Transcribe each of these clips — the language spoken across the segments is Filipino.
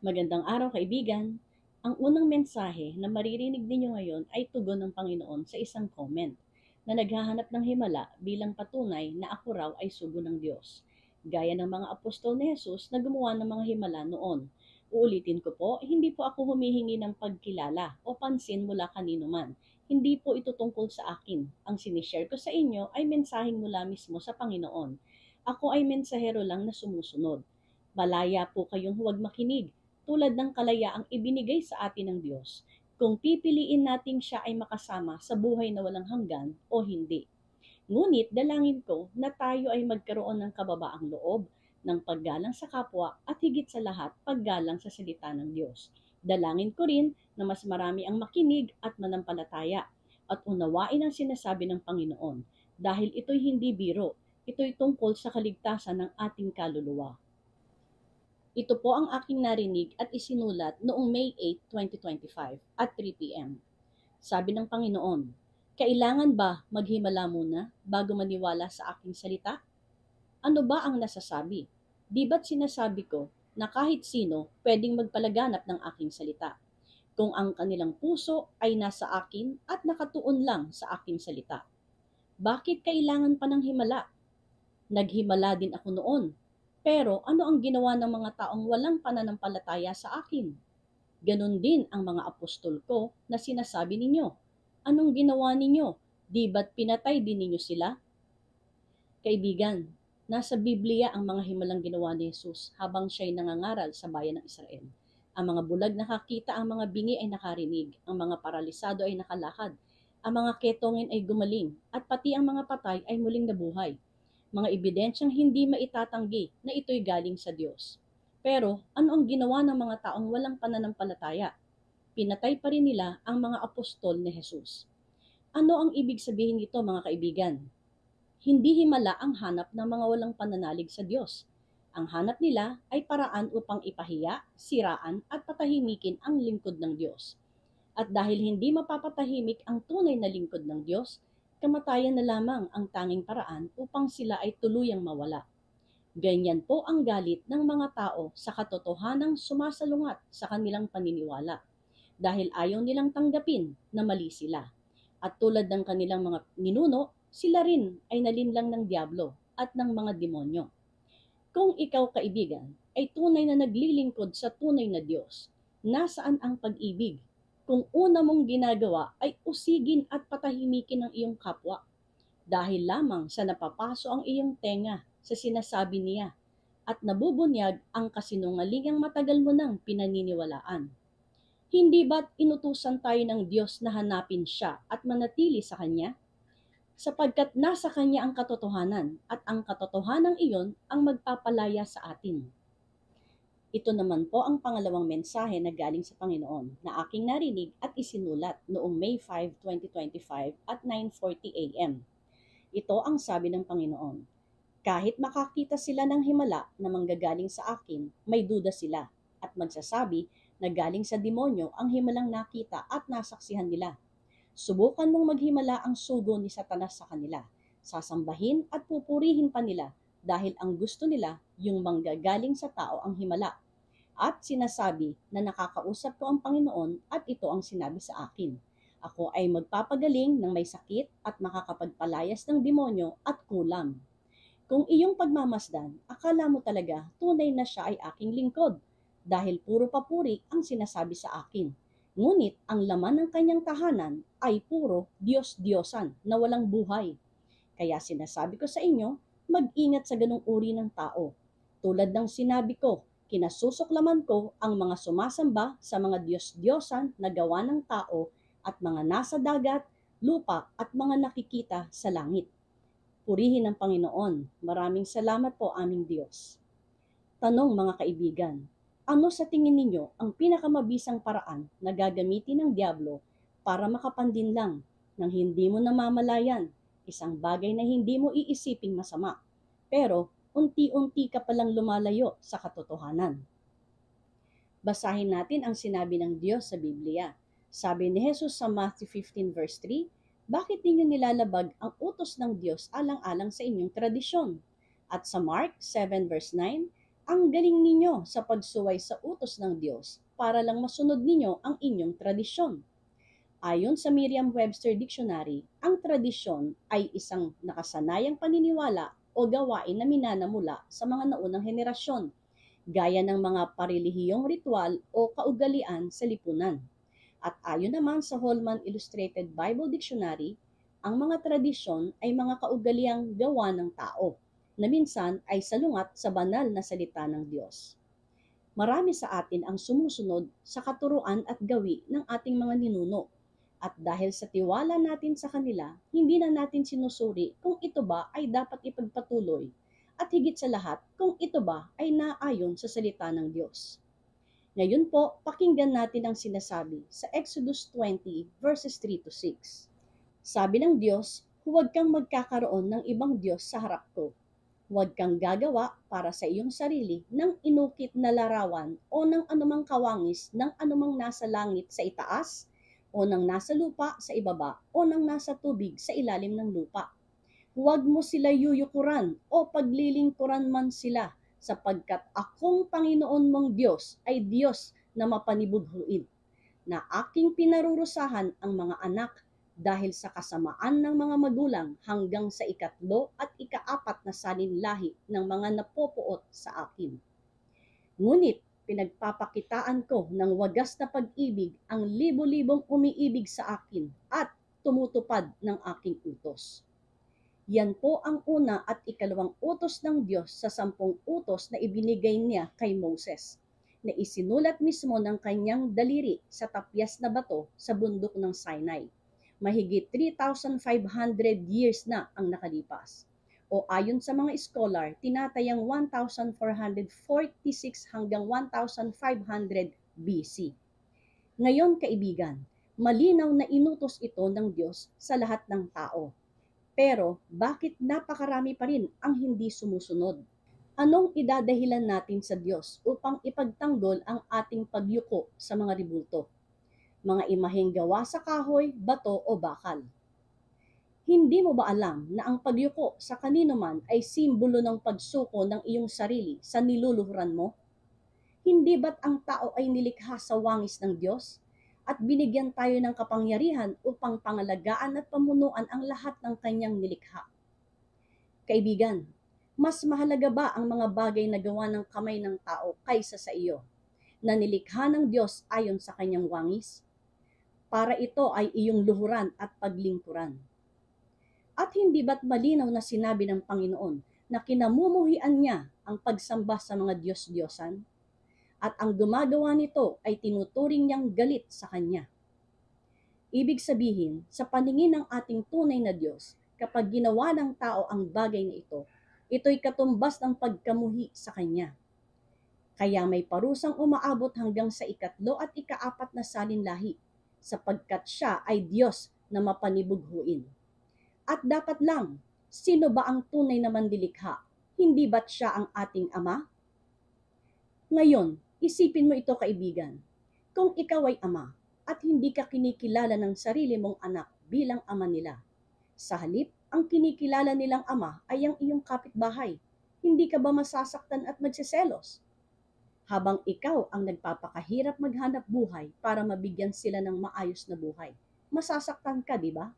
Magandang araw kaibigan. Ang unang mensahe na maririnig ninyo ngayon ay tugon ng Panginoon sa isang comment na naghahanap ng himala bilang patunay na ako raw ay sugo ng Diyos. Gaya ng mga apostol ni Jesus na gumawa ng mga himala noon. Uulitin ko po, hindi po ako humihingi ng pagkilala o pansin mula kanino man. Hindi po ito tungkol sa akin. Ang sinishare ko sa inyo ay mensaheng mula mismo sa Panginoon. Ako ay mensahero lang na sumusunod. Malaya po kayong huwag makinig tulad ng kalayaang ibinigay sa atin ng Diyos, kung pipiliin nating siya ay makasama sa buhay na walang hanggan o hindi. Ngunit dalangin ko na tayo ay magkaroon ng kababaang loob, ng paggalang sa kapwa at higit sa lahat paggalang sa salita ng Diyos. Dalangin ko rin na mas marami ang makinig at manampalataya at unawain ang sinasabi ng Panginoon dahil ito'y hindi biro, ito'y tungkol sa kaligtasan ng ating kaluluwa. Ito po ang aking narinig at isinulat noong May 8, 2025 at 3 p.m. Sabi ng Panginoon, kailangan ba maghimala muna bago maniwala sa aking salita? Ano ba ang nasasabi? Di ba't sinasabi ko na kahit sino pwedeng magpalaganap ng aking salita kung ang kanilang puso ay nasa akin at nakatuon lang sa aking salita? Bakit kailangan pa ng himala? Naghimala din ako noon. Pero ano ang ginawa ng mga taong walang pananampalataya sa akin? Ganon din ang mga apostol ko na sinasabi ninyo. Anong ginawa ninyo? Di ba't pinatay din ninyo sila? Kaibigan, nasa Biblia ang mga himalang ginawa ni Jesus habang siya'y nangangaral sa bayan ng Israel. Ang mga bulag nakakita, ang mga bingi ay nakarinig, ang mga paralisado ay nakalakad, ang mga ketongin ay gumaling, at pati ang mga patay ay muling nabuhay. Mga ebidensyang hindi maitatanggi na ito'y galing sa Diyos. Pero ano ang ginawa ng mga taong walang pananampalataya? Pinatay pa rin nila ang mga apostol ni Jesus. Ano ang ibig sabihin nito, mga kaibigan? Hindi himala ang hanap ng mga walang pananalig sa Diyos. Ang hanap nila ay paraan upang ipahiya, siraan at patahimikin ang lingkod ng Diyos. At dahil hindi mapapatahimik ang tunay na lingkod ng Diyos, kamatayan na lamang ang tanging paraan upang sila ay tuluyang mawala. Ganyan po ang galit ng mga tao sa katotohanang sumasalungat sa kanilang paniniwala dahil ayaw nilang tanggapin na mali sila. At tulad ng kanilang mga ninuno, sila rin ay nalinlang ng diablo at ng mga demonyo. Kung ikaw, kaibigan, ay tunay na naglilingkod sa tunay na Diyos, nasaan ang pag-ibig? Kung una mong ginagawa ay usigin at patahimikin ang iyong kapwa dahil lamang sa napapaso ang iyong tenga sa sinasabi niya at nabubunyag ang kasinungalingang matagal mo nang pinaniniwalaan. Hindi ba't inutusan tayo ng Diyos na hanapin siya at manatili sa Kanya? Sapagkat nasa Kanya ang katotohanan at ang katotohanan iyon ang magpapalaya sa atin. Ito naman po ang pangalawang mensahe na galing sa Panginoon na aking narinig at isinulat noong May 5, 2025 at 9:40 a.m. Ito ang sabi ng Panginoon. Kahit makakita sila ng himala na manggagaling sa akin, may duda sila at magsasabi na galing sa demonyo ang himalang nakita at nasaksihan nila. Subukan mong maghimala ang sugo ni Satanas sa kanila. Sasambahin at pupurihin pa nila dahil ang gusto nila yung manggagaling sa tao ang himala. At sinasabi na nakakausap ko ang Panginoon at ito ang sinabi sa akin. Ako ay magpapagaling ng may sakit at makakapagpalayas ng demonyo at kulam. Kung iyong pagmamasdan, akala mo talaga tunay na siya ay aking lingkod dahil puro papuri ang sinasabi sa akin. Ngunit ang laman ng kanyang tahanan ay puro Diyos-Diyosan na walang buhay. Kaya sinasabi ko sa inyo, mag-ingat sa ganung uri ng tao. Tulad ng sinabi ko, kinasusuklaman ko ang mga sumasamba sa mga Diyos-Diyosan na gawa ng tao at mga nasa dagat, lupa at mga nakikita sa langit. Purihin ang Panginoon. Maraming salamat po aming Diyos. Tanong mga kaibigan, ano sa tingin ninyo ang pinakamabisang paraan na gagamitin ng Diablo para makapandin lang nang hindi mo namamalayan isang bagay na hindi mo iisiping masama, pero unti-unti ka palang lumalayo sa katotohanan? Basahin natin ang sinabi ng Diyos sa Biblia. Sabi ni Jesus sa Matthew 15 verse 3, bakit ninyo nilalabag ang utos ng Diyos alang-alang sa inyong tradisyon? At sa Mark 7 verse 9, Ang galing ninyo sa pagsuway sa utos ng Diyos para lang masunod ninyo ang inyong tradisyon. Ayon sa Merriam-Webster Dictionary, ang tradisyon ay isang nakasanayang paniniwala o gawain na minanamula sa mga naunang henerasyon, gaya ng mga parelihiyong ritual o kaugalian sa lipunan. At ayon naman sa Holman Illustrated Bible Dictionary, ang mga tradisyon ay mga kaugaliang gawa ng tao na minsan ay salungat sa banal na salita ng Diyos. Marami sa atin ang sumusunod sa katuruan at gawi ng ating mga ninuno. At dahil sa tiwala natin sa kanila, hindi na natin sinusuri kung ito ba ay dapat ipagpatuloy at higit sa lahat kung ito ba ay naayon sa salita ng Diyos. Ngayon po, pakinggan natin ang sinasabi sa Exodus 20 verses 3 to 6. Sabi ng Diyos, huwag kang magkakaroon ng ibang Diyos sa harap ko. Huwag kang gagawa para sa iyong sarili ng inukit na larawan o ng anumang kawangis ng anumang nasa langit sa itaas o ng nasa lupa sa ibaba o ng nasa tubig sa ilalim ng lupa. Huwag mo sila yuyukuran o paglilingkuran man sila, sapagkat akong Panginoon mong Diyos ay Diyos na mapanibughuin, na aking pinarurusahan ang mga anak dahil sa kasamaan ng mga magulang hanggang sa ikatlo at ikaapat na saninlahi ng mga napopuot sa akin. Ngunit pinagpapakitaan ko ng wagas na pag-ibig ang libo-libong umiibig sa akin at tumutupad ng aking utos. Yan po ang una at ikalawang utos ng Diyos sa 10 utos na ibinigay niya kay Moses, na isinulat mismo ng kanyang daliri sa tapyas na bato sa bundok ng Sinai. Mahigit 3,500 years na ang nakalipas. O ayon sa mga scholar, tinatayang 1,446 hanggang 1,500 BC. Ngayon kaibigan, malinaw na inutos ito ng Diyos sa lahat ng tao. Pero bakit napakarami pa rin ang hindi sumusunod? Anong idadahilan natin sa Diyos upang ipagtanggol ang ating pagyuko sa mga ribulto? Mga imaheng gawa sa kahoy, bato o bakal. Hindi mo ba alam na ang pagyuko sa kanino man ay simbolo ng pagsuko ng iyong sarili sa niluluhuran mo? Hindi ba't ang tao ay nilikha sa wangis ng Diyos? At binigyan tayo ng kapangyarihan upang pangalagaan at pamunuan ang lahat ng kanyang nilikha. Kaibigan, mas mahalaga ba ang mga bagay na gawa ng kamay ng tao kaysa sa iyo, na nilikha ng Diyos ayon sa kanyang wangis? Para ito ay iyong luhuran at paglingkuran. At hindi ba't malinaw na sinabi ng Panginoon na kinamumuhian niya ang pagsamba sa mga Diyos-Diyosan? At ang gumagawa nito ay tinuturing niyang galit sa Kanya. Ibig sabihin, sa paningin ng ating tunay na Diyos, kapag ginawa ng tao ang bagay na ito, ito'y katumbas ng pagkamuhi sa Kanya. Kaya may parusang umaabot hanggang sa ikatlo at ikaapat na salinlahi, sapagkat siya ay Diyos na mapanibughuin. At dapat lang, sino ba ang tunay na manlilikha? Hindi ba't siya ang ating Ama? Ngayon, isipin mo ito kaibigan. Kung ikaw ay ama at hindi ka kinikilala ng sarili mong anak bilang ama nila, sa halip, ang kinikilala nilang ama ay ang iyong kapitbahay. Hindi ka ba masasaktan at magseselos? Habang ikaw ang nagpapakahirap maghanap buhay para mabigyan sila ng maayos na buhay, masasaktan ka, di ba?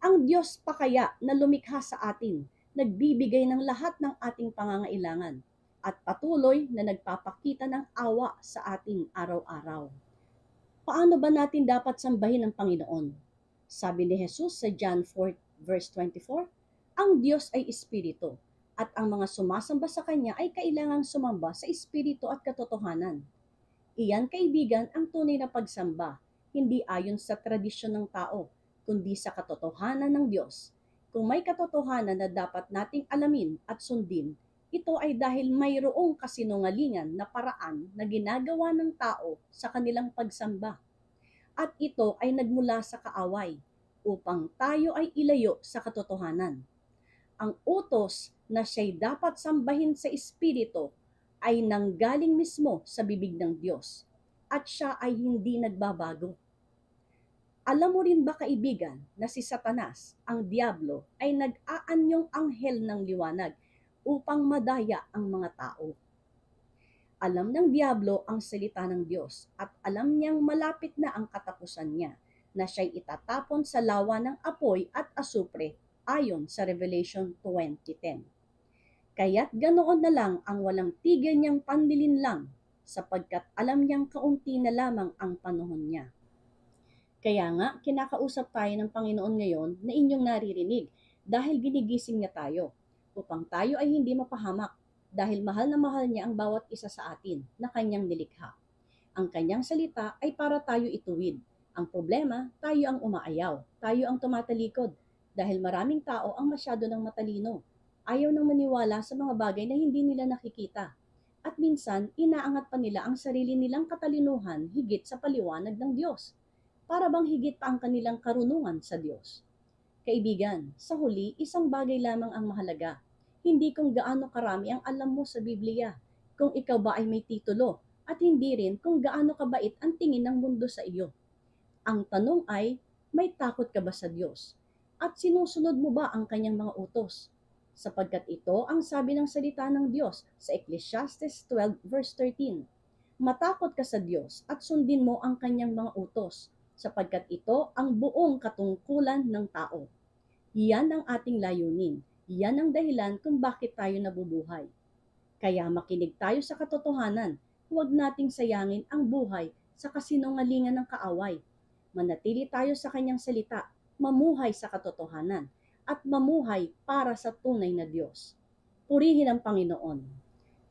Ang Diyos pa kaya na lumikha sa atin, nagbibigay ng lahat ng ating pangangailangan, at patuloy na nagpapakita ng awa sa ating araw-araw. Paano ba natin dapat sambahin ang Panginoon? Sabi ni Jesus sa John 4 verse 24, ang Diyos ay Espiritu, at ang mga sumasamba sa Kanya ay kailangang sumamba sa Espiritu at katotohanan. Iyan kaibigan ang tunay na pagsamba, hindi ayon sa tradisyon ng tao, kundi sa katotohanan ng Diyos. Kung may katotohanan na dapat nating alamin at sundin, ito ay dahil mayroong kasinungalingan na paraan na ginagawa ng tao sa kanilang pagsamba. At ito ay nagmula sa kaaway, upang tayo ay ilayo sa katotohanan. Ang utos na siya'y dapat sambahin sa Espiritu ay nanggaling mismo sa bibig ng Diyos, at siya ay hindi nagbabago. Alam mo rin ba kaibigan na si Satanas, ang Diablo, ay nag-aanyong anghel ng liwanag upang madaya ang mga tao? Alam ng diablo ang salita ng Diyos at alam niyang malapit na ang katapusan niya, na siya'y itatapon sa lawa ng apoy at asupre ayon sa Revelation 20:10. Kaya't ganoon na lang ang walang tigil niyang panlilinlang, sapagkat alam niyang kaunti na lamang ang panahon niya. Kaya nga, kinakausap tayo ng Panginoon ngayon na inyong naririnig dahil ginigising niya tayo upang tayo ay hindi mapahamak dahil mahal na mahal niya ang bawat isa sa atin na kanyang nilikha. Ang kanyang salita ay para tayo ituwid. Ang problema, tayo ang umaayaw, tayo ang tumatalikod dahil maraming tao ang masyado ng matalino. Ayaw nang maniwala sa mga bagay na hindi nila nakikita. At minsan, inaangat pa nila ang sarili nilang katalinuhan higit sa paliwanag ng Diyos, para bang higit pa ang kanilang karunungan sa Diyos. Kaibigan, sa huli, isang bagay lamang ang mahalaga. Hindi kung gaano karami ang alam mo sa Biblia, kung ikaw ba ay may titulo, at hindi rin kung gaano kabait ang tingin ng mundo sa iyo. Ang tanong ay, may takot ka ba sa Diyos? At sinusunod mo ba ang kanyang mga utos? Sapagkat ito ang sabi ng salita ng Diyos sa Ecclesiastes 12 verse 13. Matakot ka sa Diyos at sundin mo ang kanyang mga utos, sapagkat ito ang buong katungkulan ng tao. Yan ang ating layunin. Yan ang dahilan kung bakit tayo nabubuhay. Kaya makinig tayo sa katotohanan. Huwag nating sayangin ang buhay sa kasinungalingan ng kaaway. Manatili tayo sa kanyang salita, mamuhay sa katotohanan, at mamuhay para sa tunay na Diyos. Purihin ang Panginoon.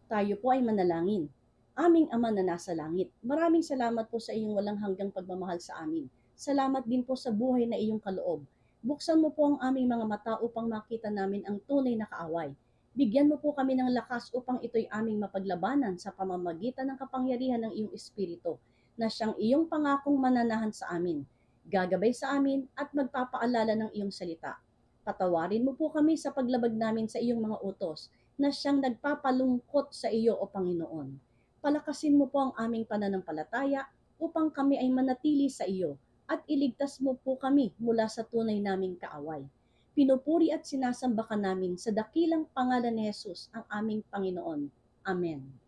Tayo po ay manalangin. Aming Ama na nasa langit, maraming salamat po sa iyong walang hanggang pagmamahal sa amin. Salamat din po sa buhay na iyong kaloob. Buksan mo po ang aming mga mata upang makita namin ang tunay na kaaway. Bigyan mo po kami ng lakas upang ito'y aming mapaglabanan sa pamamagitan ng kapangyarihan ng iyong Espiritu, na siyang iyong pangakong mananahan sa amin, gagabay sa amin at magpapaalala ng iyong salita. Patawarin mo po kami sa paglabag namin sa iyong mga utos, na siyang nagpapalungkot sa iyo, O Panginoon. Palakasin mo po ang aming pananampalataya upang kami ay manatili sa iyo at iligtas mo po kami mula sa tunay naming kaaway. Pinupuri at sinasamba ka namin sa dakilang pangalan ni Jesus, ang aming Panginoon. Amen.